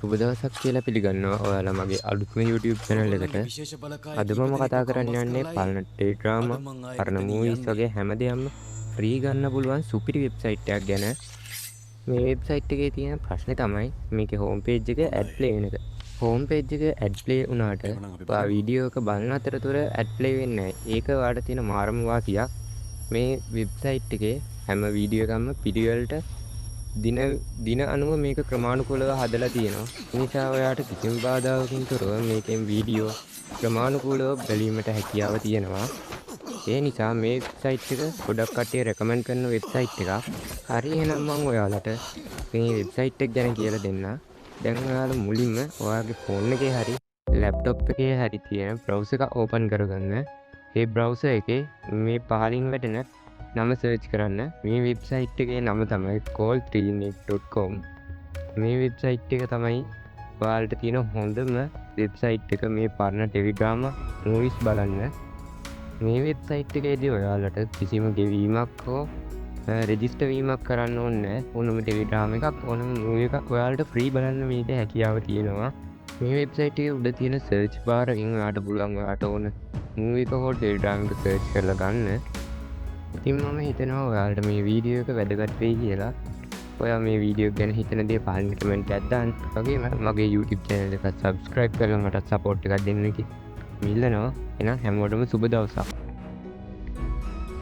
සුබ දවසක් කියලා පිළිගන්නවා ඔයාලා මගේ අලුත්ම YouTube channel එකට. අද මම කතා කරන්න යන්නේ පරණ ටෙලිඩ්‍රාමා, පරණ movies වගේ හැමදේම free ගන්න පුළුවන් සුපිරි website එකක් ගැන. මේ website එකේ තියෙන ප්‍රශ්නේ තමයි මේකේ home page එක ad play වෙන එක. home page එක ad play වුණාට ඔයා වීඩියෝ එක බලන අතරතුර ad play වෙන්නේ නැහැ. ඒක ඔයාලට තියෙන මාරම වාසියක්. මේ website එකේ හැම වීඩියෝ එකක්ම පිළිවෙලට දින අනුව මේක ක්‍රමානුකූලව හදලා තියෙනවා. ඒ නිසා ඔයාට කිසිම බාධාවකින් තොරව මේකෙන් වීඩියෝ ක්‍රමානුකූලව බැලීමට හැකියාව තියෙනවා. ඒ නිසා මේ වෙබ්සයිට් එක ගොඩක් කට්ටිය රෙකමන්ඩ් කරන වෙබ්සයිට් එකක්. හරි එහෙනම් මම ඔයාලට මේ වෙබ්සයිට් එක ගැන කියලා දෙන්න. දැන් ඔයාලා මුලින්ම ඔයාගේ ෆෝන් එකේ හරි ලැප්ටොප් එකේ හරි තියෙන බ්‍රවුසර් එක ඕපන් කරගන්න. මේ බ්‍රවුසර් එකේ මේ පහලින් වැටෙන නම සර්ච් කරන්න. මේ වෙබ්සයිට් එකේ නම තමයි call3net.com. මේ වෙබ්සයිට් එක තමයි ඔයාලට තියෙන හොඳම වෙබ්සයිට් එක මේ පරණ ටෙලිඩ්‍රාමා movies බලන්න. මේ වෙබ්සයිට් එකේදී ඔයාලට කිසිම ගෙවීමක් හෝ රෙජිස්ටර් වීමක් කරන්න ඕනේ නැහැ. ඕනම ටෙලිඩ්‍රාමා එකක් ඕනම movie එකක් ඔයාලට free බලන්න මේක හැකියාව තියෙනවා. මේ වෙබ්සයිට් එකේ උඩ තියෙන search bar එකෙන් ඔයාලට පුළුවන් ඔයාලට ඕන movie එක හෝ ටෙලිඩ්‍රාමා එක search කරලා ගන්න. ඉතින් මම හිතනවා ඔයාලට මේ වීඩියෝ එක වැදගත් වෙයි කියලා. ඔයා මේ වීඩියෝ ගැන හිතන දේ පහලින් කමෙන්ට් එකක් දාන්න. වගේම මගේ YouTube channel එක subscribe කරලා මට support එකක් දෙන්න කි. මිල්ලනවා. එහෙනම් හැමෝටම සුබ දවසක්.